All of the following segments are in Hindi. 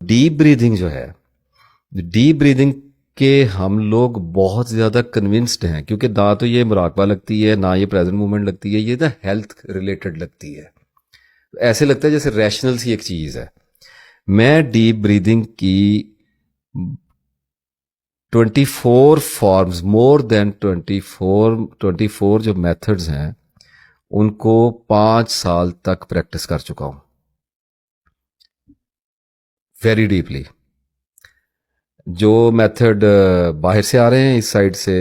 डीप ब्रीदिंग जो है, डीप ब्रीदिंग के हम लोग बहुत ज़्यादा कन्विंस्ड हैं, क्योंकि ना तो ये मुराकबा लगती है, ना ये प्रेजेंट मूवमेंट लगती है, ये ना हेल्थ रिलेटेड लगती है। ऐसे लगता है जैसे रैशनल सी एक चीज़ है। मैं डीप ब्रीदिंग की 24 फॉर्म्स, मोर देन 24 जो मेथड्स हैं, उनको 5 साल तक प्रैक्टिस कर चुका हूं, वेरी डीपली। जो मेथड बाहर से आ रहे हैं, इस साइड से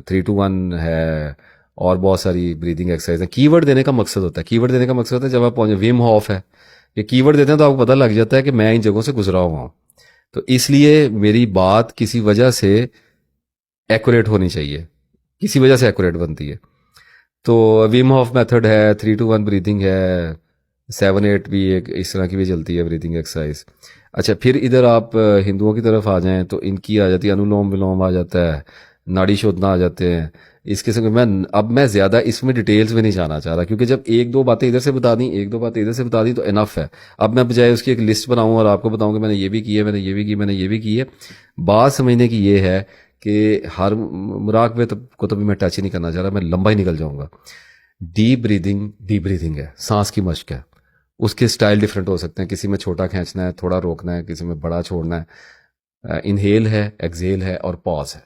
3-2-1 है, और बहुत सारी ब्रीदिंग एक्सरसाइज है। कीवर्ड देने का मकसद होता है, कीवर्ड देने का मकसद होता है जब आप पहुंचे, विम हॉफ है, ये कीवर्ड देते हैं तो आपको पता लग जाता है कि मैं इन जगहों से गुजरा हुआ हूं। तो इसलिए मेरी बात किसी वजह से एक्यूरेट होनी चाहिए, किसी वजह से एक्यूरेट बनती है। तो विम हॉफ मेथड है, 3-2-1 ब्रीदिंग है, 7-8 भी एक इस तरह की भी चलती है ब्रीदिंग एक्सरसाइज। अच्छा, फिर इधर आप हिंदुओं की तरफ आ जाएं तो इनकी आ जाती है, अनुलोम विलोम आ जाता है, नाड़ी शोधना आ जाते हैं। इस किस्म के मैं ज़्यादा इसमें डिटेल्स में नहीं जाना चाह रहा, क्योंकि जब एक दो बातें इधर से बता दी, एक दो बातें इधर से बता दी तो इनफ है। अब मैं बजाय उसकी एक लिस्ट बनाऊं और आपको बताऊं कि मैंने ये भी की है, मैंने ये भी की, मैंने ये भी की है। बात समझने की ये है कि हर मुराकबे को तो भी मैं टच ही नहीं करना चाह रहा, मैं लंबा ही निकल जाऊंगा। डीप ब्रीदिंग है, सांस की मश्क है। उसके स्टाइल डिफरेंट हो सकते हैं, किसी में छोटा खींचना है, थोड़ा रोकना है, किसी में बड़ा छोड़ना है। इनहेल है, एक्सहेल है और पॉज है,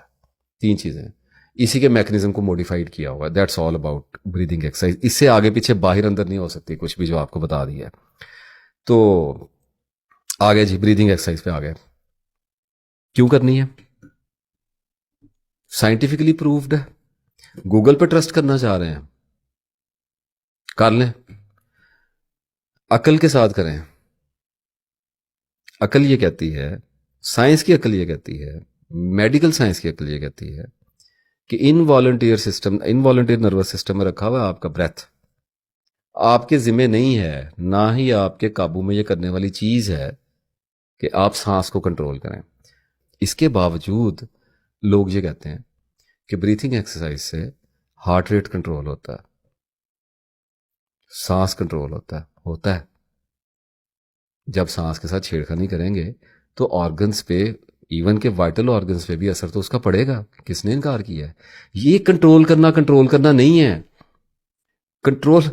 3 चीज़ें। इसी के मैकेनिज्म को मॉडिफाइड किया हुआ है। That's all about breathing exercise. इससे आगे पीछे बाहर अंदर नहीं हो सकती कुछ भी जो आपको बता दिया है। तो आगे जी, ब्रीदिंग एक्सरसाइज पे आ गए। क्यों करनी है? साइंटिफिकली प्रूव्ड है। गूगल पे ट्रस्ट करना चाह रहे हैं, कर लें, अकल के साथ करें। अकल ये कहती है, साइंस की अकल ये कहती है, मेडिकल साइंस की अकल ये कहती है कि इनवॉलंटियर नर्वस सिस्टम में रखा हुआ है आपका ब्रेथ, आपके जिम्मे नहीं है, ना ही आपके काबू में ये करने वाली चीज है कि आप सांस को कंट्रोल करें। इसके बावजूद लोग ये कहते हैं कि ब्रीथिंग एक्सरसाइज से हार्ट रेट कंट्रोल होता है, सांस कंट्रोल होता है। जब सांस के साथ छेड़खानी करेंगे तो ऑर्गन्स पे, इवन के वाइटल ऑर्गन्स पे भी असर तो उसका पड़ेगा। किसने इनकार किया है? ये कंट्रोल करना नहीं है। कंट्रोल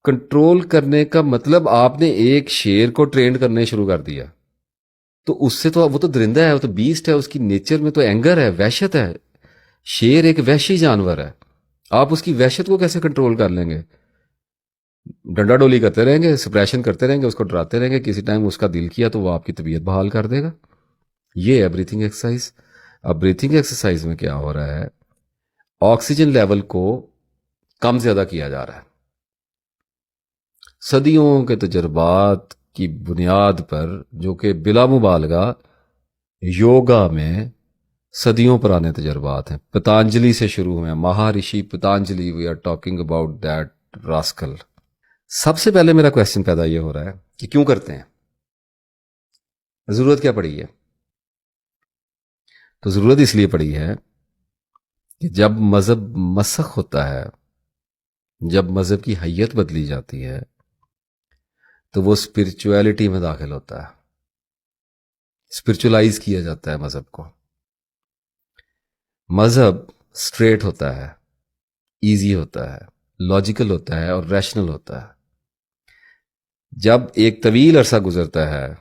कंट्रोल करने का मतलब आपने एक शेर को ट्रेन करने शुरू कर दिया, तो उससे तो वो तो दरिंदा है, वो तो बीस्ट है, उसकी नेचर में तो एंगर है, वहशत है। शेर एक वहशी जानवर है, आप उसकी वहशत को कैसे कंट्रोल कर लेंगे? डंडा डोली करते रहेंगे, सप्रेशन करते रहेंगे, उसको डराते रहेंगे, किसी टाइम उसका दिल किया तो वो आपकी तबीयत बहाल कर देगा। ये है ब्रीथिंग एक्सरसाइज। अब ब्रीथिंग एक्सरसाइज में क्या हो रहा है, ऑक्सीजन लेवल को कम ज्यादा किया जा रहा है। सदियों के तजर्बात की बुनियाद पर, जो कि बिला मुबालगा योगा में सदियों पुराने तजर्बात हैं, पतंजलि से शुरू हुए हैं, Maharshi Patanjali, we are talking about that rascal. सबसे पहले मेरा क्वेश्चन पैदा ये हो रहा है कि क्यों करते हैं, जरूरत क्या पड़ी है? तो जरूरत इसलिए पड़ी है कि जब मजहब मसख होता है, जब मजहब की हैयत बदली जाती है, तो वो स्पिरिचुअलिटी में दाखिल होता है, स्पिरिचुअलाइज किया जाता है मजहब को। मजहब स्ट्रेट होता है, इजी होता है, लॉजिकल होता है और रैशनल होता है। जब एक तवील अरसा गुजरता है,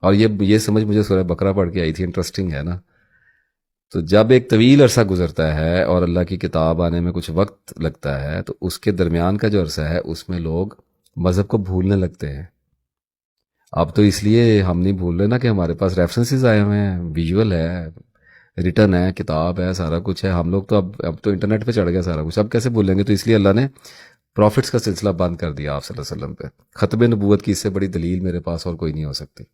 और ये समझ मुझे सूरह बकरा पढ़ के आई थी, इंटरेस्टिंग है ना। तो जब एक तवील अरसा गुजरता है और अल्लाह की किताब आने में कुछ वक्त लगता है, तो उसके दरमियान का जो अरसा है उसमें लोग मजहब को भूलने लगते हैं। अब तो इसलिए हम नहीं भूल रहे ना कि हमारे पास रेफरेंसेस आए हुए हैं, विजुअल है, रिटर्न है, किताब है, सारा कुछ है। हम लोग तो अब तो इंटरनेट पे चढ़ गया सारा कुछ, अब कैसे भूलेंगे? तो इसलिए अल्लाह ने प्रॉफिट्स का सिलसिला बंद कर दिया आप सल्लल्लाहु अलैहि वसल्लम पे। खत्म नबूवत की इससे बड़ी दलील मेरे पास और कोई नहीं हो सकती।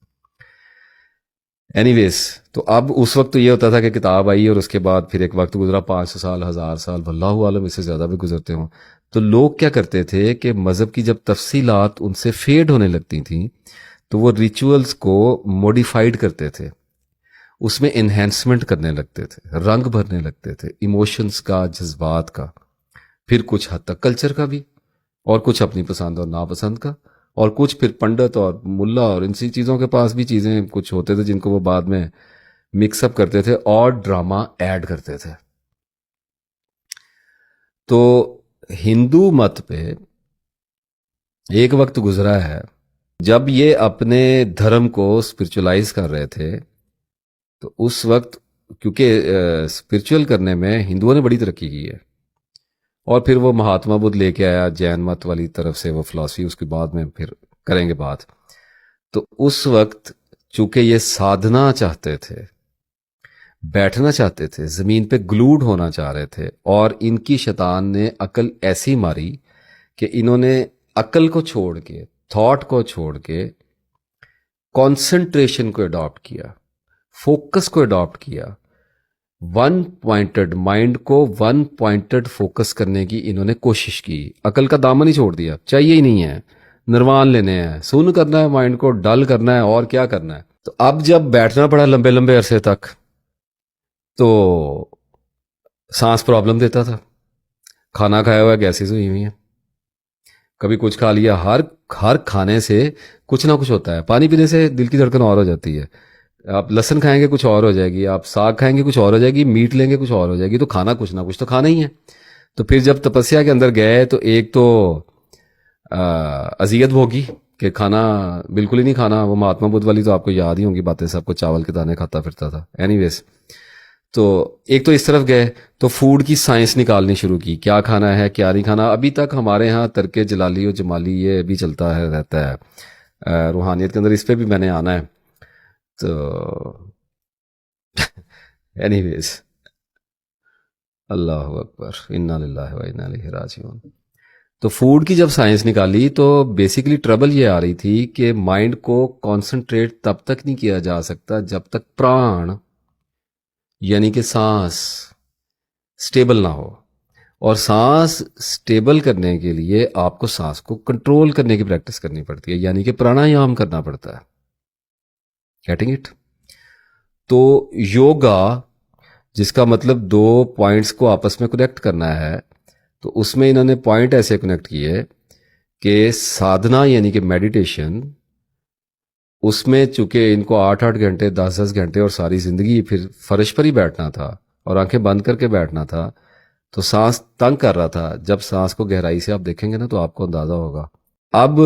एनीवेज, तो अब उस वक्त तो ये होता था कि किताब आई और उसके बाद फिर एक वक्त गुजरा, 500 साल, 1000 साल, वल्लाहु आलम इससे ज़्यादा भी गुजरते हों। तो लोग क्या करते थे कि मज़हब की जब तफसीलात उनसे फेड होने लगती थी, तो वो रिचुअल्स को मॉडिफाइड करते थे, उसमें इन्हेंसमेंट करने लगते थे, रंग भरने लगते थे, इमोशंस का, जज्बात का, फिर कुछ हद तक कल्चर का भी, और कुछ अपनी पसंद और नापसंद का, और कुछ फिर पंडित और मुल्ला और इन सी चीज़ों के पास भी चीज़ें कुछ होते थे जिनको वो बाद में मिक्सअप करते थे और ड्रामा ऐड करते थे। तो हिंदू मत पे एक वक्त गुजरा है जब ये अपने धर्म को स्पिरिचुअलाइज कर रहे थे। तो उस वक्त क्योंकि स्पिरिचुअल करने में हिंदुओं ने बड़ी तरक्की की है, और फिर वो महात्मा बुद्ध लेके आया जैन मत वाली तरफ से वो फिलॉसफी, उसके बाद में फिर करेंगे बात। तो उस वक्त चूंकि ये साधना चाहते थे, बैठना चाहते थे, जमीन पे ग्लूड होना चाह रहे थे, और इनकी शैतान ने अकल ऐसी मारी कि इन्होंने अकल को छोड़ के, थॉट को छोड़ के कंसंट्रेशन को अडॉप्ट किया, फोकस को अडॉप्ट किया। वन पॉइंटेड माइंड को वन पॉइंटेड फोकस करने की इन्होंने कोशिश की। अकल का दामन ही छोड़ दिया, चाहिए ही नहीं है, निर्वाण लेने हैं, सुन करना है, माइंड को डल करना है, और क्या करना है। तो अब जब बैठना पड़ा लंबे लंबे अरसे तक, तो सांस प्रॉब्लम देता था, खाना खाया हुआ गैसेज हुई हुई है, कभी कुछ खा लिया। हर हर खाने से कुछ ना कुछ होता है। पानी पीने से दिल की धड़कन और हो जाती है, आप लहसन खाएंगे कुछ और हो जाएगी, आप साग खाएंगे कुछ और हो जाएगी, मीट लेंगे कुछ और हो जाएगी। तो खाना कुछ ना कुछ तो खाना ही है। तो फिर जब तपस्या के अंदर गए तो एक तो अजियत भोगी कि खाना बिल्कुल ही नहीं खाना। वो महात्मा बुद्ध वाली तो आपको याद ही होंगी बातें, सबको चावल के दाने खाता फिरता था। एनीवेज, तो एक तो इस तरफ गए तो फूड की साइंस निकालनी शुरू की, क्या खाना है क्या नहीं खाना। अभी तक हमारे यहाँ तरके जलाली और जमाली ये भी चलता है रहता है रूहानियत के अंदर, इस पर भी मैंने आना है। तो एनीवेज, अल्लाह अकबर, इन्ना लिल्लाहि व इन्ना इलैहि राजिऊन। तो फूड की जब साइंस निकाली तो बेसिकली ट्रबल ये आ रही थी कि माइंड को कंसंट्रेट तब तक नहीं किया जा सकता जब तक प्राण यानी कि सांस स्टेबल ना हो। और सांस स्टेबल करने के लिए आपको सांस को कंट्रोल करने की प्रैक्टिस करनी पड़ती है, यानी कि प्राणायाम करना पड़ता है। Getting it? तो योगा, जिसका मतलब दो पॉइंट्स को आपस में कनेक्ट करना है, तो उसमें इन्होंने पॉइंट ऐसे कनेक्ट किए कि साधना यानी कि मेडिटेशन, उसमें चूंकि इनको 8-8 घंटे 10-10 घंटे और सारी जिंदगी फिर फर्श पर ही बैठना था और आंखें बंद करके बैठना था, तो सांस तंग कर रहा था। जब सांस को गहराई से आप देखेंगे ना तो आपको अंदाजा होगा। अब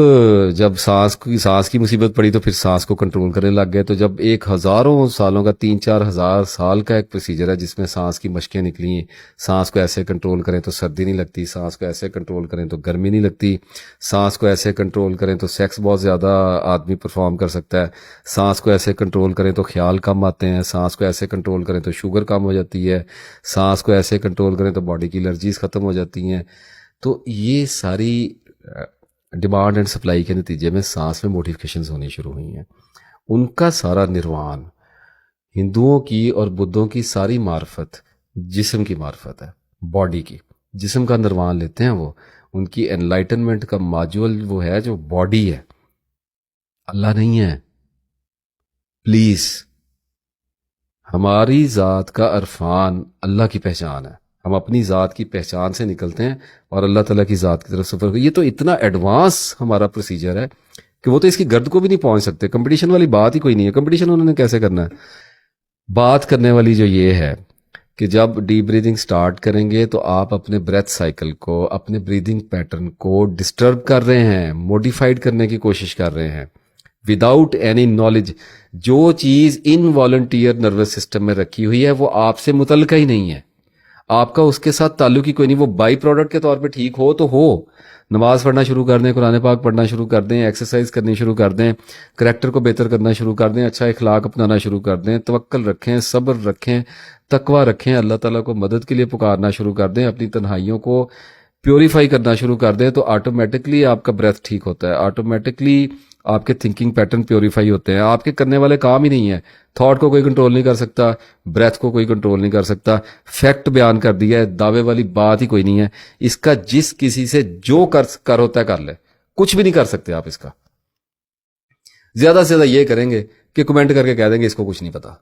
जब सांस की मुसीबत पड़ी तो फिर सांस को कंट्रोल करने लग गए। तो जब एक हजारों सालों का 3-4 हजार साल का एक प्रोसीजर है जिसमें सांस की मशकें निकली, सांस को ऐसे कंट्रोल करें तो सर्दी नहीं लगती, सांस को ऐसे कंट्रोल करें तो गर्मी नहीं लगती, सांस को ऐसे कंट्रोल करें तो सेक्स बहुत ज़्यादा आदमी परफॉर्म कर सकता है, सांस को ऐसे कंट्रोल करें तो ख्याल कम आते हैं, सांस को ऐसे कंट्रोल करें तो शुगर कम हो जाती है, सांस को ऐसे कंट्रोल करें तो बॉडी की एलर्जीज ख़त्म हो जाती हैं। तो ये सारी डिमांड एंड सप्लाई के नतीजे में सांस में मॉडिफिकेशंस होनी शुरू हुई हैं। उनका सारा निर्वाण, हिंदुओं की और बुद्धों की सारी मार्फत जिस्म की मार्फत है, बॉडी की। जिस्म का निर्वाण लेते हैं वो, उनकी एनलाइटनमेंट का मॉड्यूल वो है जो बॉडी है, अल्लाह नहीं है। प्लीज, हमारी ज़ात का अरफान अल्लाह की पहचान है। हम अपनी ज़ात की पहचान से निकलते हैं और अल्लाह ताला की ज़ात की तरफ सफ़र। ये तो इतना एडवांस हमारा प्रोसीजर है कि वो तो इसकी गर्द को भी नहीं पहुंच सकते। कंपटीशन वाली बात ही कोई नहीं है। कंपटीशन उन्होंने कैसे करना है? बात करने वाली जो ये है कि जब डीप ब्रीदिंग स्टार्ट करेंगे तो आप अपने ब्रेथ साइकिल को, अपने ब्रीदिंग पैटर्न को डिस्टर्ब कर रहे हैं, मॉडिफाइड करने की कोशिश कर रहे हैं विदाउट एनी नॉलेज। जो चीज़ इनवॉलंटियर नर्वस सिस्टम में रखी हुई है वो आपसे मुतल्लिका ही नहीं है, आपका उसके साथ ताल्लुक ही कोई नहीं। वो बाई प्रोडक्ट के तौर पे ठीक हो तो हो। नमाज पढ़ना शुरू कर दें, कुरान पाक पढ़ना शुरू कर दें, एक्सरसाइज करनी शुरू कर दें, करैक्टर को बेहतर करना शुरू कर दें, अच्छा इखलाक अपनाना शुरू कर दें, तवक्कल रखें, सब्र रखें, तकवा रखें, अल्लाह ताला को मदद के लिए पुकारना शुरू कर दें, अपनी तन्हाइयों को प्योरीफाई करना शुरू कर दें, तो ऑटोमेटिकली आपका ब्रेथ ठीक होता है, ऑटोमेटिकली आपके थिंकिंग पैटर्न प्योरीफाई होते हैं। आपके करने वाले काम ही नहीं है। थॉट को कोई कंट्रोल नहीं कर सकता, ब्रेथ को कोई कंट्रोल नहीं कर सकता। फैक्ट बयान कर दिया है, दावे वाली बात ही कोई नहीं है। इसका जिस किसी से जो कर होता है कर ले, कुछ भी नहीं कर सकते आप इसका। ज्यादा से ज्यादा ये करेंगे कि कमेंट करके कह देंगे इसको कुछ नहीं पता,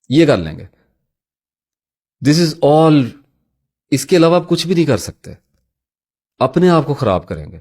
ये कर लेंगे। This is all. इसके अलावा आप कुछ भी नहीं कर सकते, अपने आप को खराब करेंगे।